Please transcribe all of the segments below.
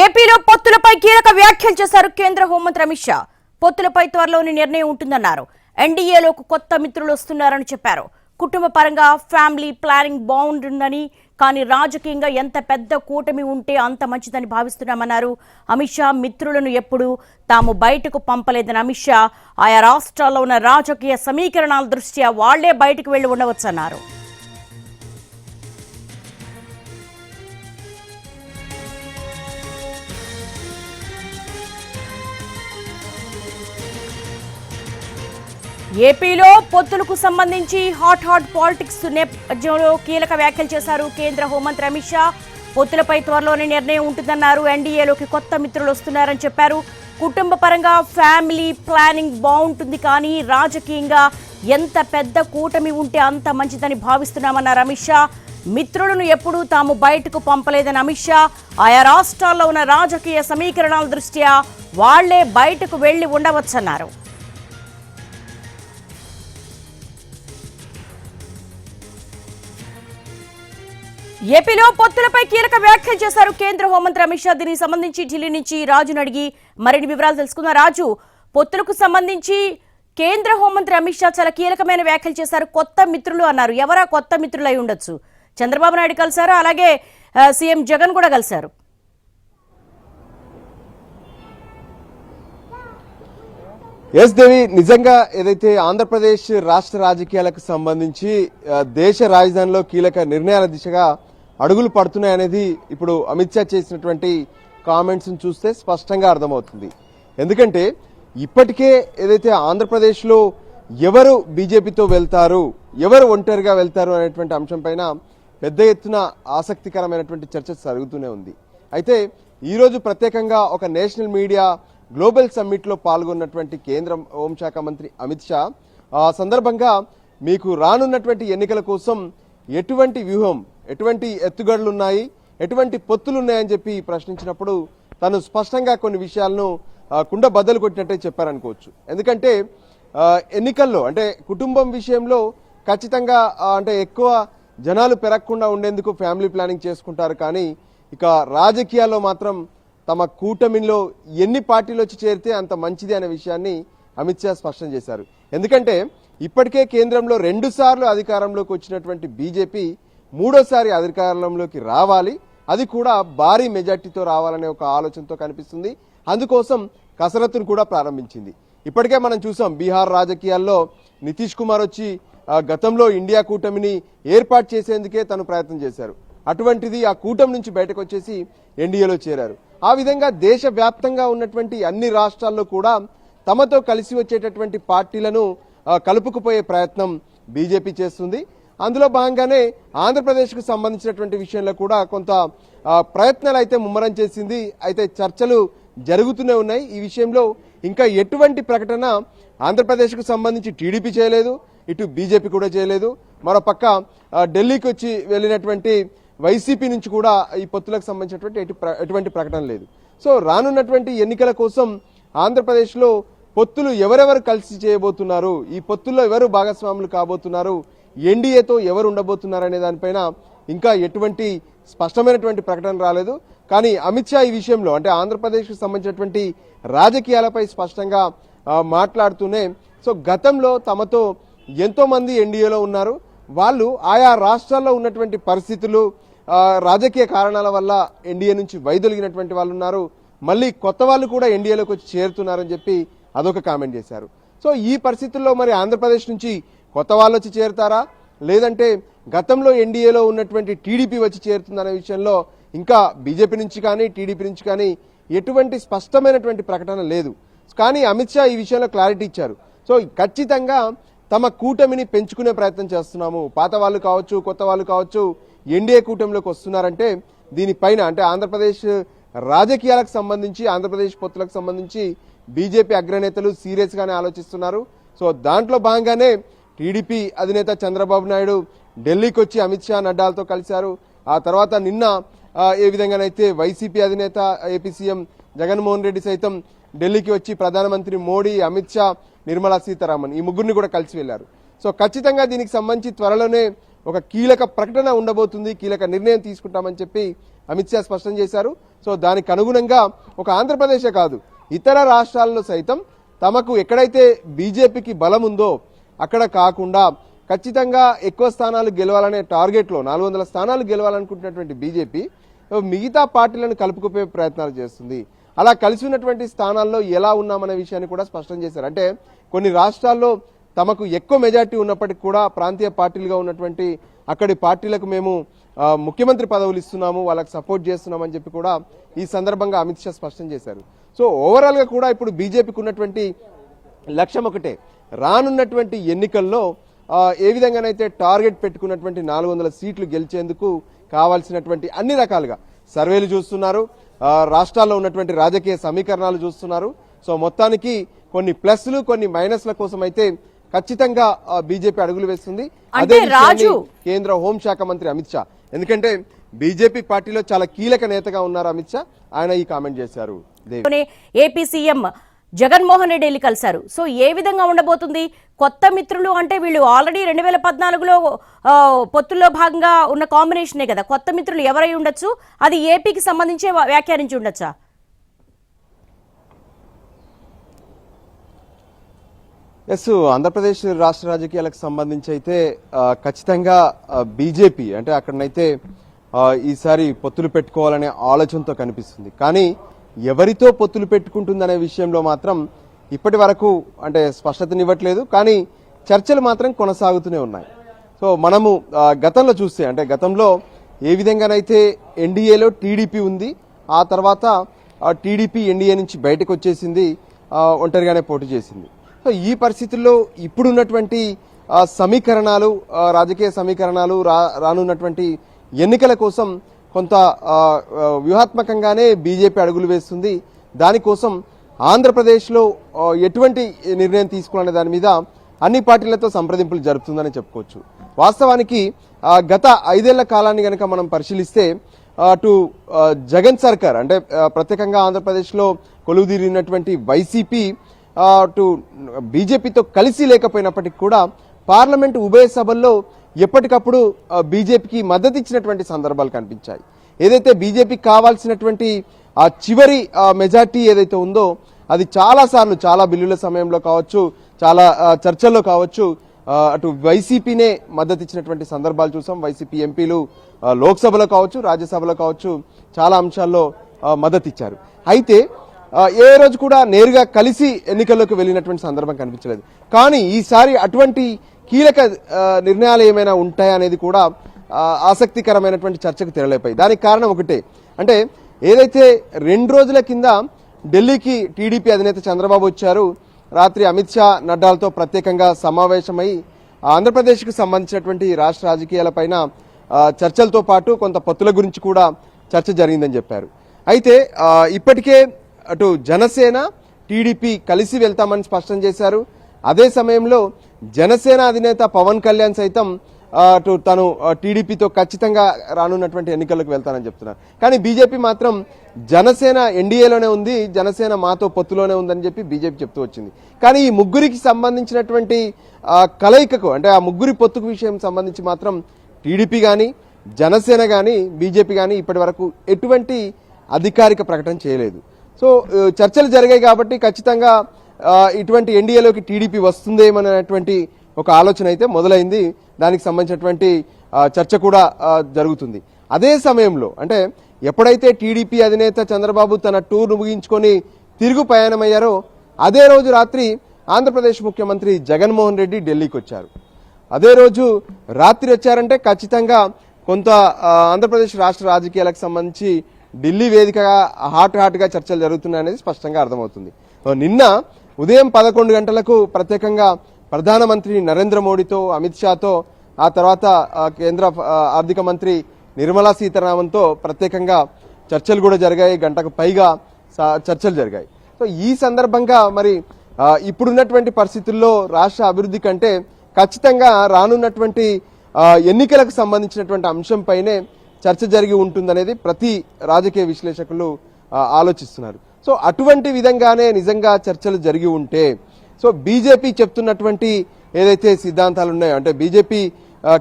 ఏపీలో పొత్తులపై కీలక వ్యాఖ్యలు చేశారు కేంద్ర హోంమంత్రి అమిత్ షా. పొత్తులపై త్వరలోని నిర్ణయం ఉంటుందన్నారు. ఎన్డీఏలోకి కొత్త మిత్రులు వస్తున్నారని చెప్పారు. కుటుంబ పరంగా ఫ్యామిలీ ప్లానింగ్ బాగుంటుందని, కానీ రాజకీయంగా ఎంత పెద్ద కూటమి ఉంటే అంత మంచిదని భావిస్తున్నామన్నారు. అమిత్ షా మిత్రులను ఎప్పుడు తాము బయటకు పంపలేదని అమిత్ షా ఆయా రాష్ట్రాల్లో ఉన్న రాజకీయ సమీకరణాల దృష్ట్యా వాళ్లే బయటకు వెళ్లి ఉండవచ్చన్నారు. ఏపీలో పొత్తులకు సంబంధించి హాట్ పాలిటిక్స్ నేపథ్యంలో కీలక వ్యాఖ్యలు చేశారు కేంద్ర హోంమంత్రి అమిత్ షా. పొత్తులపై త్వరలోనే నిర్ణయం ఉంటుందన్నారు. ఎన్డీఏలోకి కొత్త మిత్రులు వస్తున్నారని చెప్పారు. కుటుంబ పరంగా ఫ్యామిలీ ప్లానింగ్ బాగుంటుంది, కానీ రాజకీయంగా ఎంత పెద్ద కూటమి ఉంటే అంత మంచిదని భావిస్తున్నామన్నారు అమిత్ షా. మిత్రులను ఎప్పుడూ తాము బయటకు పంపలేదని అమిత్ షా ఆయా రాష్ట్రాల్లో ఉన్న రాజకీయ సమీకరణాల దృష్ట్యా వాళ్లే బయటకు వెళ్లి ఉండవచ్చన్నారు. ఏపీలో పొత్తులపై కీలక వ్యాఖ్యలు చేశారు కేంద్ర హోంమంత్రి అమిత్ షా. దీనికి సంబంధించి ఢిల్లీ నుంచి రాజును అడిగి మరిన్ని వివరాలు తెలుసుకుందాం. రాజు, పొత్తులకు సంబంధించి కేంద్ర హోంమంత్రి అమిత్ షా చాలా కీలకమైన వ్యాఖ్యలు చేశారు. కొత్త మిత్రులు అన్నారు. ఎవరా కొత్త మిత్రులు అయి ఉండొచ్చు? చంద్రబాబు నాయుడు కలిశారు, అలాగే సీఎం జగన్ కూడా కలిశారు. ఎస్ దేవి, నిజంగా ఏదైతే ఆంధ్రప్రదేశ్ రాష్ట్ర రాజకీయాలకు సంబంధించి దేశ రాజధానిలో కీలక నిర్ణయాల దిశగా అడుగులు పడుతున్నాయనేది ఇప్పుడు అమిత్ షా చేసినటువంటి కామెంట్స్ చూస్తే స్పష్టంగా అర్థమవుతుంది. ఎందుకంటే ఇప్పటికే ఏదైతే ఆంధ్రప్రదేశ్లో ఎవరు బీజేపీతో వెళ్తారు, ఎవరు ఒంటరిగా వెళ్తారు అనేటువంటి అంశం పైన పెద్ద ఎత్తున ఆసక్తికరమైనటువంటి చర్చ జరుగుతూనే ఉంది. అయితే ఈరోజు ప్రత్యేకంగా ఒక నేషనల్ మీడియా గ్లోబల్ సమ్మిట్ లో పాల్గొన్నటువంటి కేంద్ర హోంశాఖ మంత్రి అమిత్ షా ఆ సందర్భంగా మీకు రానున్నటువంటి ఎన్నికల కోసం ఎటువంటి వ్యూహం, ఎటువంటి ఎత్తుగడలున్నాయి, ఎటువంటి పొత్తులున్నాయని చెప్పి ప్రశ్నించినప్పుడు తను స్పష్టంగా కొన్ని విషయాలను కుండ బద్దలు కొట్టినట్టే చెప్పారనుకోవచ్చు. ఎందుకంటే ఎన్నికల్లో అంటే కుటుంబం విషయంలో ఖచ్చితంగా అంటే ఎక్కువ జనాలు పెరగకుండా ఉండేందుకు ఫ్యామిలీ ప్లానింగ్ చేసుకుంటారు, కానీ ఇక రాజకీయాల్లో మాత్రం తమ కూటమిలో ఎన్ని పార్టీలు వచ్చి చేరితే అంత మంచిది అనే విషయాన్ని అమిత్ షా స్పష్టం చేశారు. ఎందుకంటే ఇప్పటికే కేంద్రంలో 2 సార్లు అధికారంలోకి వచ్చినటువంటి బీజేపీ మూడోసారి అధికారంలోకి రావాలి, అది కూడా భారీ మెజార్టీతో రావాలనే ఒక ఆలోచనతో కనిపిస్తుంది. అందుకోసం కసరత్తును కూడా ప్రారంభించింది. ఇప్పటికే మనం చూసాం, బీహార్ రాజకీయాల్లో నితీష్ కుమార్ వచ్చి గతంలో ఇండియా కూటమిని ఏర్పాటు చేసేందుకే తను ప్రయత్నం చేశారు. అటువంటిది ఆ కూటమి నుంచి బయటకు వచ్చేసి ఎన్డీఏలో చేరారు. ఆ విధంగా దేశవ్యాప్తంగా ఉన్నటువంటి అన్ని రాష్ట్రాల్లో కూడా తమతో కలిసి వచ్చేటటువంటి పార్టీలను కలుపుకుపోయే ప్రయత్నం బీజేపీ చేస్తుంది. అందులో భాగంగానే ఆంధ్రప్రదేశ్కు సంబంధించినటువంటి విషయంలో కూడా కొంత ప్రయత్నాలు అయితే ముమ్మరం చేసింది. అయితే చర్చలు జరుగుతూనే ఉన్నాయి. ఈ విషయంలో ఇంకా ఎటువంటి ప్రకటన ఆంధ్రప్రదేశ్కు సంబంధించి టీడీపీ చేయలేదు, ఇటు బీజేపీ కూడా చేయలేదు. మరోపక్క ఢిల్లీకి వచ్చి వెళ్ళినటువంటి వైసీపీ నుంచి కూడా ఈ పొత్తులకు సంబంధించినటువంటి ఎటువంటి ప్రకటన లేదు. సో రానున్నటువంటి ఎన్నికల కోసం ఆంధ్రప్రదేశ్లో పొత్తులు ఎవరెవరు కలిసి చేయబోతున్నారు, ఈ పొత్తుల్లో ఎవరు భాగస్వాములు కాబోతున్నారు, ఎన్డీఏతో ఎవరు ఉండబోతున్నారు అనే దానిపైన ఇంకా ఎటువంటి స్పష్టమైనటువంటి ప్రకటన రాలేదు. కానీ అమిత్ షా ఈ విషయంలో అంటే ఆంధ్రప్రదేశ్కు సంబంధించినటువంటి రాజకీయాలపై స్పష్టంగా మాట్లాడుతూనే సో గతంలో తమతో ఎంతో మంది ఎన్డీఏలో ఉన్నారు, వాళ్ళు ఆయా రాష్ట్రాల్లో ఉన్నటువంటి పరిస్థితులు రాజకీయ కారణాల వల్ల ఎన్డీఏ నుంచి వైదొలిగినటువంటి వాళ్ళు ఉన్నారు, మళ్ళీ కొత్త వాళ్ళు కూడా ఎన్డీఏలోకి వచ్చి చేరుతున్నారని చెప్పి అదొక కామెంట్ చేశారు. సో ఈ పరిస్థితుల్లో మరి ఆంధ్రప్రదేశ్ నుంచి కొత్త వాళ్ళు వచ్చి చేరుతారా, లేదంటే గతంలో ఎన్డీఏలో ఉన్నటువంటి టీడీపీ వచ్చి చేరుతుందనే విషయంలో ఇంకా బీజేపీ నుంచి కానీ టీడీపీ నుంచి కానీ ఎటువంటి స్పష్టమైనటువంటి ప్రకటన లేదు. కానీ అమిత్ షా ఈ విషయంలో క్లారిటీ ఇచ్చారు. సో ఖచ్చితంగా తమ కూటమిని పెంచుకునే ప్రయత్నం చేస్తున్నాము, పాత వాళ్ళు కావచ్చు కొత్త వాళ్ళు కావచ్చు ఎన్డీఏ కూటమిలోకి వస్తున్నారంటే దీనిపైన అంటే ఆంధ్రప్రదేశ్ రాజకీయాలకు సంబంధించి ఆంధ్రప్రదేశ్ పొత్తులకు సంబంధించి బీజేపీ అగ్రనేతలు సీరియస్ గానే ఆలోచిస్తున్నారు. సో దాంట్లో భాగంగానే టీడీపీ అధినేత చంద్రబాబు నాయుడు ఢిల్లీకి వచ్చి అమిత్ షా నడ్డాలతో కలిశారు. ఆ తర్వాత నిన్న ఏ విధంగానైతే వైసీపీ అధినేత ఏపీ సీఎం జగన్మోహన్ రెడ్డి సైతం ఢిల్లీకి వచ్చి ప్రధానమంత్రి మోడీ, అమిత్ షా, నిర్మలా సీతారామన్ ఈ ముగ్గురిని కూడా కలిసి వెళ్లారు. సో ఖచ్చితంగా దీనికి సంబంధించి త్వరలోనే ఒక కీలక ప్రకటన ఉండబోతుంది, కీలక నిర్ణయం తీసుకుంటామని చెప్పి అమిత్ షా స్పష్టం చేశారు. సో దానికి అనుగుణంగా ఒక ఆంధ్రప్రదేశే కాదు, ఇతర రాష్ట్రాల్లో సైతం తమకు ఎక్కడైతే బీజేపీకి బలం ఉందో అక్కడ కాకుండా ఖచ్చితంగా ఎక్కువ స్థానాలు గెలవాలనే టార్గెట్లో 400 స్థానాలు గెలవాలనుకుంటున్నటువంటి బీజేపీ మిగతా పార్టీలను కలుపుకుపోయే ప్రయత్నాలు చేస్తుంది. అలా కలిసి ఉన్నటువంటి స్థానాల్లో ఎలా ఉన్నామనే విషయాన్ని కూడా స్పష్టం చేశారు. అంటే కొన్ని రాష్ట్రాల్లో తమకు ఎక్కువ మెజార్టీ ఉన్నప్పటికీ కూడా ప్రాంతీయ పార్టీలుగా ఉన్నటువంటి అక్కడి పార్టీలకు మేము ముఖ్యమంత్రి పదవులు ఇస్తున్నాము, వాళ్ళకి సపోర్ట్ చేస్తున్నామని చెప్పి కూడా ఈ సందర్భంగా అమిత్ షా స్పష్టం చేశారు. సో ఓవరాల్ గా కూడా ఇప్పుడు బీజేపీకి ఉన్నటువంటి లక్ష్యం ఒకటే, రానున్నటువంటి ఎన్నికల్లో ఏ విధంగానైతే టార్గెట్ పెట్టుకున్నటువంటి 400 సీట్లు గెలిచేందుకు కావాల్సినటువంటి అన్ని రకాలుగా సర్వేలు చూస్తున్నారు, రాష్ట్రాల్లో ఉన్నటువంటి రాజకీయ సమీకరణాలు చూస్తున్నారు. సో మొత్తానికి కొన్ని ప్లస్లు కొన్ని మైనస్ల కోసం అయితే ఖచ్చితంగా బీజేపీ అడుగులు వేస్తుంది. అదే విషయాన్ని కేంద్ర హోంశాఖ మంత్రి అమిత్ షా, ఎందుకంటే బీజేపీ పార్టీలో చాలా కీలక నేతగా ఉన్నారు అమిత్ షా, ఆయన ఈ కామెంట్ చేశారు. ఏపీ సీఎం జగన్మోహన్ రెడ్డి వెళ్ళి కలిశారు. సో ఏ విధంగా ఉండబోతుంది? కొత్త మిత్రులు అంటే వీళ్ళు ఆల్రెడీ 2014లో పొత్తుల్లో భాగంగా ఉన్న కాంబినేషనే కదా. కొత్త మిత్రులు ఎవరై ఉండొచ్చు? అది ఏపీకి సంబంధించి వ్యాఖ్యానించి ఉండొచ్చా? ఎస్, ఆంధ్రప్రదేశ్ రాష్ట్ర రాజకీయాలకు సంబంధించి అయితే ఖచ్చితంగా బీజేపీ అంటే అక్కడనైతే ఈసారి పొత్తులు పెట్టుకోవాలనే ఆలోచనతో కనిపిస్తుంది. కానీ ఎవరితో పొత్తులు పెట్టుకుంటుందనే విషయంలో మాత్రం ఇప్పటి వరకు అంటే స్పష్టతనివ్వట్లేదు. కానీ చర్చలు మాత్రం కొనసాగుతూనే ఉన్నాయి. సో మనము గతంలో చూస్తే అంటే గతంలో ఏ విధంగానైతే ఎన్డీఏలో టీడీపీ ఉంది, ఆ తర్వాత టీడీపీ ఎన్డీఏ నుంచి బయటకు వచ్చేసింది, ఒంటరిగానే పోటీ చేసింది. సో ఈ పరిస్థితుల్లో ఇప్పుడున్నటువంటి సమీకరణాలు, రాజకీయ సమీకరణాలు, రానున్నటువంటి ఎన్నికల కోసం కొంత వ్యూహాత్మకంగానే బీజేపీ అడుగులు వేస్తుంది. దానికోసం ఆంధ్రప్రదేశ్లో ఎటువంటి నిర్ణయం తీసుకోవాలనే దాని మీద అన్ని పార్టీలతో సంప్రదింపులు జరుపుతుందని చెప్పుకోవచ్చు. వాస్తవానికి గత 5 ఏళ్ల కాలాన్ని కనుక మనం పరిశీలిస్తే అటు జగన్ సర్కార్ అంటే ప్రత్యేకంగా ఆంధ్రప్రదేశ్లో కొలువుదీరినటువంటి వైసీపీ అటు బీజేపీతో కలిసి లేకపోయినప్పటికీ కూడా పార్లమెంటు ఉభయ సభల్లో ఎప్పటికప్పుడు బీజేపీకి మద్దతు ఇచ్చినటువంటి సందర్భాలు కనిపించాయి. ఏదైతే బీజేపీకి కావాల్సినటువంటి ఆ చివరి మెజార్టీ ఏదైతే ఉందో అది చాలా సార్లు చాలా బిల్లుల సమయంలో కావచ్చు, చాలా చర్చల్లో కావచ్చు అటు వైసీపీనే మద్దతు ఇచ్చినటువంటి సందర్భాలు చూసాం. వైసీపీ ఎంపీలు లోక్సభలో కావచ్చు, రాజ్యసభలో కావచ్చు చాలా అంశాల్లో మద్దతు ఇచ్చారు. అయితే ఏ రోజు కూడా నేరుగా కలిసి ఎన్నికల్లోకి వెళ్ళినటువంటి సందర్భం కనిపించలేదు. కానీ ఈసారి అటువంటి కీలక నిర్ణయాలు ఏమైనా ఉంటాయనేది కూడా ఆసక్తికరమైనటువంటి చర్చకు తెరలేపాయి. దానికి కారణం ఒకటే, అంటే ఏదైతే 2 రోజుల కింద ఢిల్లీకి టీడీపీ అధినేత చంద్రబాబు వచ్చారు, రాత్రి అమిత్ షా నడ్డాలతో ప్రత్యేకంగా సమావేశమై ఆంధ్రప్రదేశ్కు సంబంధించినటువంటి రాష్ట్ర రాజకీయాలపైన చర్చలతో పాటు కొంత పొత్తుల గురించి కూడా చర్చ జరిగిందని చెప్పారు. అయితే ఇప్పటికే అటు జనసేన టీడీపీ కలిసి వెళ్తామని స్పష్టం చేశారు. అదే సమయంలో జనసేన అధినేత పవన్ కళ్యాణ్ సైతం అటు తను టీడీపీతో ఖచ్చితంగా రానున్నటువంటి ఎన్నికలకు వెళ్తానని చెప్తున్నారు. కానీ బీజేపీ మాత్రం జనసేన ఎన్డీఏలోనే ఉంది, జనసేన మాతో పొత్తులోనే ఉందని చెప్పి బీజేపీ చెప్తూ వచ్చింది. కానీ ఈ ముగ్గురికి సంబంధించినటువంటి కలయికకు అంటే ఆ ముగ్గురి పొత్తుకు విషయం సంబంధించి మాత్రం టీడీపీ కానీ జనసేన కానీ బీజేపీ కానీ ఇప్పటి వరకు ఎటువంటి అధికారిక ప్రకటన చేయలేదు. సో చర్చలు జరిగాయి కాబట్టి ఖచ్చితంగా ఇటువంటి ఎన్డీఏలోకి టీడీపీ వస్తుందేమనేటువంటి ఒక ఆలోచన అయితే మొదలైంది. దానికి సంబంధించినటువంటి చర్చ కూడా జరుగుతుంది. అదే సమయంలో అంటే ఎప్పుడైతే టీడీపీ అధినేత చంద్రబాబు తన టూర్ను ముగించుకొని తిరుగు ప్రయాణమయ్యారో అదే రోజు రాత్రి ఆంధ్రప్రదేశ్ ముఖ్యమంత్రి జగన్మోహన్ రెడ్డి ఢిల్లీకి వచ్చారు. అదే రోజు రాత్రి వచ్చారంటే ఖచ్చితంగా కొంత ఆంధ్రప్రదేశ్ రాష్ట్ర రాజకీయాలకు సంబంధించి ఢిల్లీ వేదికగా హాట్గా చర్చలు జరుగుతున్నాయనేది స్పష్టంగా అర్థమవుతుంది. నిన్న ఉదయం 11 గంటలకు ప్రత్యేకంగా ప్రధానమంత్రి నరేంద్ర మోడీతో, అమిత్ షాతో, ఆ తర్వాత కేంద్ర ఆర్థిక మంత్రి నిర్మలా సీతారామన్తో ప్రత్యేకంగా చర్చలు కూడా జరిగాయి. గంటకు పైగా చర్చలు జరిగాయి. సో ఈ సందర్భంగా మరి ఇప్పుడున్నటువంటి పరిస్థితుల్లో రాష్ట్ర అభివృద్ధి కంటే ఖచ్చితంగా రానున్నటువంటి ఎన్నికలకు సంబంధించినటువంటి అంశంపైనే చర్చ జరిగి ఉంటుందనేది ప్రతి రాజకీయ విశ్లేషకులు ఆలోచిస్తున్నారు. సో అటువంటి విధంగానే నిజంగా చర్చలు జరిగి ఉంటే సో బీజేపీ చెప్తున్నటువంటి ఏదైతే సిద్ధాంతాలు ఉన్నాయో అంటే బీజేపీ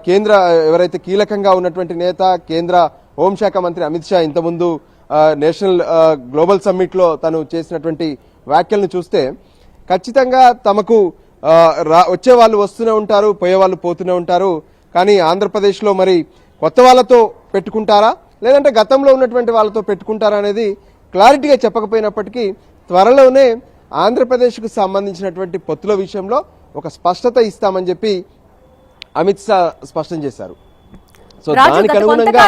కేంద్ర ఎవరైతే కీలకంగా ఉన్నటువంటి నేత కేంద్ర హోంశాఖ మంత్రి అమిత్ షా ఇంతకుముందు నేషనల్ గ్లోబల్ సమ్మిట్ లో తను చేసినటువంటి వ్యాఖ్యలను చూస్తే ఖచ్చితంగా తమకు వచ్చే వాళ్ళు వస్తూనే ఉంటారు, పోయే వాళ్ళు పోతూనే ఉంటారు. కానీ ఆంధ్రప్రదేశ్లో మరి కొత్త వాళ్ళతో పెట్టుకుంటారా లేదంటే గతంలో ఉన్నటువంటి వాళ్ళతో పెట్టుకుంటారా అనేది క్లారిటీగా చెప్పకపోయినప్పటికీ త్వరలోనే ఆంధ్రప్రదేశ్కు సంబంధించినటువంటి పొత్తుల విషయంలో ఒక స్పష్టత ఇస్తామని చెప్పి అమిత్ షా స్పష్టం చేశారు. సో దానికి అనుగుణంగా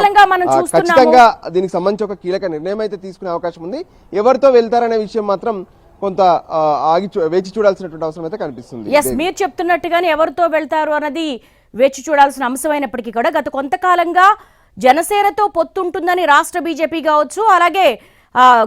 ఖచ్చితంగా దీనికి సంబంధించి ఒక కీలక నిర్ణయం అయితే తీసుకునే అవకాశం ఉంది. ఎవరితో వెళ్తారనే విషయం మాత్రం కొంత వేచి చూడాల్సినటువంటి అవసరం అయితే కనిపిస్తుంది. మీరు చెప్తున్నట్టుగానే ఎవరితో వెళ్తారు అన్నది వేచి చూడాల్సిన అంశమైనప్పటికీ కూడా గత కొంతకాలంగా జనసేనతో పొత్తుంటుందని రాష్ట్ర బీజేపీ కావచ్చు, అలాగే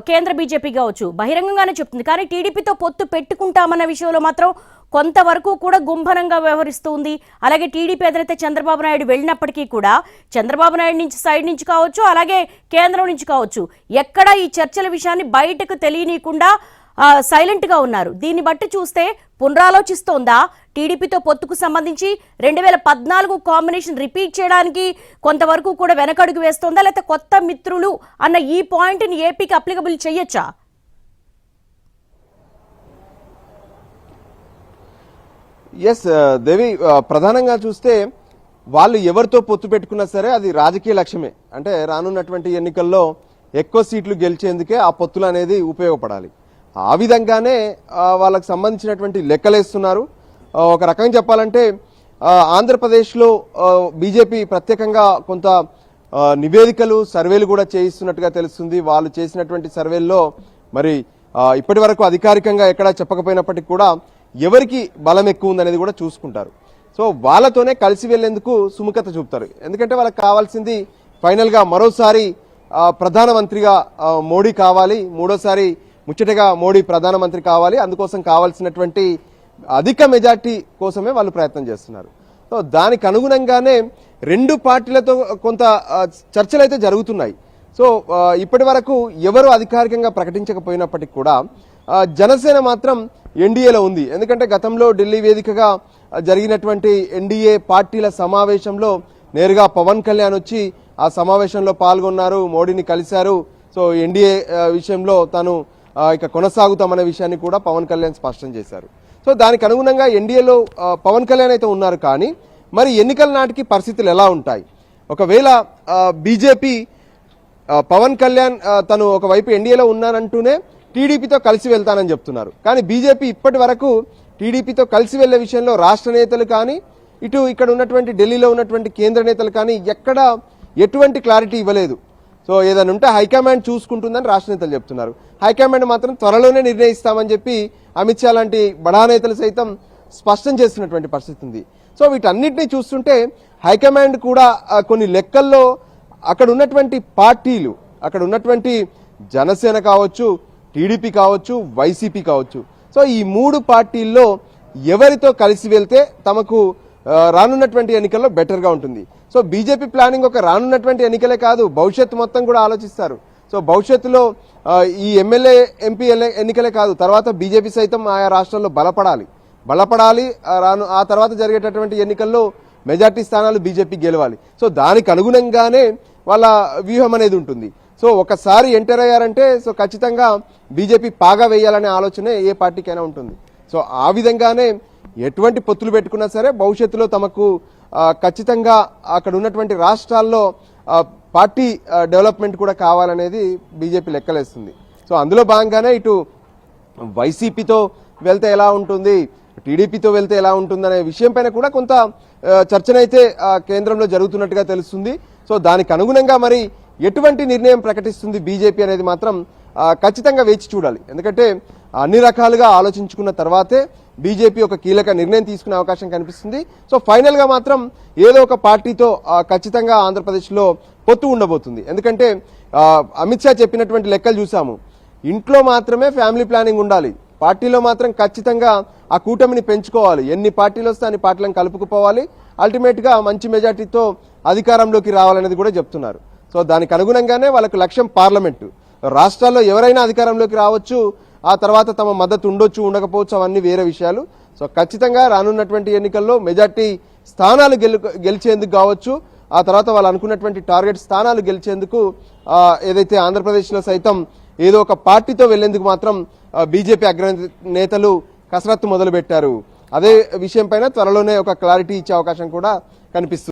కేంద్ర బీజేపీ కావచ్చు బహిరంగంగానే చెప్తుంది. కానీ టీడీపీతో పొత్తు పెట్టుకుంటామన్న విషయంలో మాత్రం కొంతవరకు కూడా గుంభనంగా వ్యవహరిస్తుంది. అలాగే టీడీపీ ఎదురైతే చంద్రబాబు నాయుడు వెళ్ళినప్పటికీ కూడా చంద్రబాబు నాయుడు నుంచి సైడ్ నుంచి కావచ్చు, అలాగే కేంద్రం నుంచి కావచ్చు ఎక్కడ ఈ చర్చల విషయాన్ని బయటకు తెలియనీయకుండా సైలెంట్ గా ఉన్నారు. దీన్ని బట్టి చూస్తే పునరాలోచిస్తోందా టీడీపీతో పొత్తుకు సంబంధించి 2014 కాంబినేషన్ రిపీట్ చేయడానికి కొంతవరకు కూడా వెనకడుగు వేస్తోందా, లేకపోతే కొత్త మిత్రులు అన్న ఈ పాయింట్ ని ఏపీకి అప్లికబుల్ చేయొచ్చా? ఎస్ దేవి, ప్రధానంగా చూస్తే వాళ్ళు ఎవరితో పొత్తు పెట్టుకున్నా సరే అది రాజకీయ లక్ష్యమే. అంటే రానున్నటువంటి ఎన్నికల్లో ఎక్కువ సీట్లు గెలిచేందుకే ఆ పొత్తులు అనేది ఉపయోగపడాలి. ఆ విధంగానే వాళ్ళకు సంబంధించినటువంటి లెక్కలేస్తున్నారు. ఒక రకంగా చెప్పాలంటే ఆంధ్రప్రదేశ్లో బీజేపీ ప్రత్యేకంగా కొంత నివేదికలు సర్వేలు కూడా చేయిస్తున్నట్టుగా తెలుస్తుంది. వాళ్ళు చేసినటువంటి సర్వేల్లో మరి ఇప్పటి వరకు అధికారికంగా ఎక్కడా చెప్పకపోయినప్పటికీ కూడా ఎవరికి బలం ఎక్కువ ఉందనేది కూడా చూసుకుంటారు. సో వాళ్ళతోనే కలిసి వెళ్లేందుకు సుముఖత చూపుతారు. ఎందుకంటే వాళ్ళకి కావాల్సింది ఫైనల్ గా మరోసారి ప్రధానమంత్రిగా మోడీ కావాలి, మూడోసారి ముచ్చటగా మోడీ ప్రధానమంత్రి కావాలి. అందుకోసం కావాల్సినటువంటి అధిక మెజార్టీ కోసమే వాళ్ళు ప్రయత్నం చేస్తున్నారు. సో దానికి అనుగుణంగానే రెండు పార్టీలతో కొంత చర్చలు అయితే జరుగుతున్నాయి. సో ఇప్పటి వరకు ఎవరు అధికారికంగా ప్రకటించకపోయినప్పటికీ కూడా జనసేన మాత్రం ఎన్డీఏలో ఉంది. ఎందుకంటే గతంలో ఢిల్లీ వేదికగా జరిగినటువంటి ఎన్డీఏ పార్టీల సమావేశంలో నేరుగా పవన్ కళ్యాణ్ వచ్చి ఆ సమావేశంలో పాల్గొన్నారు, మోడీని కలిశారు. సో ఎన్డీఏ విషయంలో తాను ఇక కొనసాగుతామనే విషయాన్ని కూడా పవన్ కళ్యాణ్ స్పష్టం చేశారు. సో దానికి అనుగుణంగా ఎన్డీఏలో పవన్ కళ్యాణ్ అయితే ఉన్నారు. కానీ మరి ఎన్నికల నాటికి పరిస్థితులు ఎలా ఉంటాయి? ఒకవేళ బీజేపీ పవన్ కళ్యాణ్ తను ఒకవైపు ఎన్డీఏలో ఉన్నానంటూనే టీడీపీతో కలిసి వెళ్తానని చెప్తున్నారు. కానీ బీజేపీ ఇప్పటి వరకు టీడీపీతో కలిసి వెళ్లే విషయంలో రాష్ట్ర నేతలు కానీ ఇటు ఇక్కడ ఉన్నటువంటి ఢిల్లీలో ఉన్నటువంటి కేంద్ర నేతలు కానీ ఎక్కడ ఎటువంటి క్లారిటీ ఇవ్వలేదు. సో ఏదైనా ఉంటే హైకమాండ్ చూసుకుంటుందని రాష్ట్ర నేతలు చెప్తున్నారు. హైకమాండ్ మాత్రం త్వరలోనే నిర్ణయిస్తామని చెప్పి అమిత్ షా లాంటి బడా నేతలు సైతం స్పష్టం చేస్తున్నటువంటి పరిస్థితి ఉంది. సో వీటన్నిటినీ చూస్తుంటే హైకమాండ్ కూడా కొన్ని లెక్కల్లో అక్కడ ఉన్నటువంటి పార్టీలు, అక్కడ ఉన్నటువంటి జనసేన కావచ్చు, టీడీపీ కావచ్చు, వైసీపీ కావచ్చు, సో ఈ మూడు పార్టీల్లో ఎవరితో కలిసి వెళ్తే తమకు రానున్నటువంటి ఎన్నికల్లో బెటర్గా ఉంటుంది. సో బీజేపీ ప్లానింగ్ ఒక రానున్నటువంటి ఎన్నికలే కాదు, భవిష్యత్తు మొత్తం కూడా ఆలోచిస్తారు. సో భవిష్యత్తులో ఈ ఎమ్మెల్యే ఎంపీ ఎన్నికలే కాదు, తర్వాత బీజేపీ సైతం ఆయా రాష్ట్రాల్లో బలపడాలి. ఆ తర్వాత జరిగేటటువంటి ఎన్నికల్లో మెజార్టీ స్థానాలు బీజేపీ గెలవాలి. సో దానికి అనుగుణంగానే వాళ్ళ వ్యూహం అనేది ఉంటుంది. సో ఒకసారి ఎంటర్ అయ్యారంటే సో ఖచ్చితంగా బీజేపీ పాగా వేయాలనే ఆలోచనే ఏ పార్టీకైనా ఉంటుంది. సో ఆ విధంగానే ఎటువంటి పొత్తులు పెట్టుకున్నా సరే భవిష్యత్తులో తమకు ఖచ్చితంగా అక్కడ ఉన్నటువంటి రాష్ట్రాల్లో పార్టీ డెవలప్మెంట్ కూడా కావాలనేది బీజేపీ లెక్కలేస్తుంది. సో అందులో భాగంగానే ఇటు వైసీపీతో వెళ్తే ఎలా ఉంటుంది, టీడీపీతో వెళ్తే ఎలా ఉంటుందనే విషయం పైన కూడా కొంత చర్చనైతే కేంద్రంలో జరుగుతున్నట్టుగా తెలుస్తుంది. సో దానికి అనుగుణంగా మరి ఎటువంటి నిర్ణయం ప్రకటిస్తుంది బీజేపీ అనేది మాత్రం ఖచ్చితంగా వేచి చూడాలి. ఎందుకంటే అన్ని రకాలుగా ఆలోచించుకున్న తర్వాతే బీజేపీ ఒక కీలక నిర్ణయం తీసుకునే అవకాశం కనిపిస్తుంది. సో ఫైనల్ గా మాత్రం ఏదో ఒక పార్టీతో ఖచ్చితంగా ఆంధ్రప్రదేశ్లో పొత్తు ఉండబోతుంది. ఎందుకంటే అమిత్ షా చెప్పినటువంటి లెక్కలు చూసాము. ఇంట్లో మాత్రమే ఫ్యామిలీ ప్లానింగ్ ఉండాలి, పార్టీలో మాత్రం ఖచ్చితంగా ఆ కూటమిని పెంచుకోవాలి, ఎన్ని పార్టీలు వస్తే అన్ని పార్టీలను కలుపుకుపోవాలి, అల్టిమేట్ గా మంచి మెజార్టీతో అధికారంలోకి రావాలనేది కూడా చెప్తున్నారు. సో దానికి అనుగుణంగానే వాళ్ళకు లక్ష్యం పార్లమెంటు. రాష్ట్రాల్లో ఎవరైనా అధికారంలోకి రావచ్చు, ఆ తర్వాత తమ మద్దతు ఉండొచ్చు ఉండకపోవచ్చు, అవన్నీ వేరే విషయాలు. సో ఖచ్చితంగా రానున్నటువంటి ఎన్నికల్లో మెజార్టీ స్థానాలు గెలిచేందుకు కావచ్చు, ఆ తర్వాత వాళ్ళు అనుకున్నటువంటి టార్గెట్ స్థానాలు గెలిచేందుకు ఏదైతే ఆంధ్రప్రదేశ్లో సైతం ఏదో ఒక పార్టీతో వెళ్లేందుకు మాత్రం బీజేపీ అగ్రనేతలు కసరత్తు మొదలుపెట్టారు. అదే విషయం పైన త్వరలోనే ఒక క్లారిటీ ఇచ్చే అవకాశం కూడా కనిపిస్తుంది.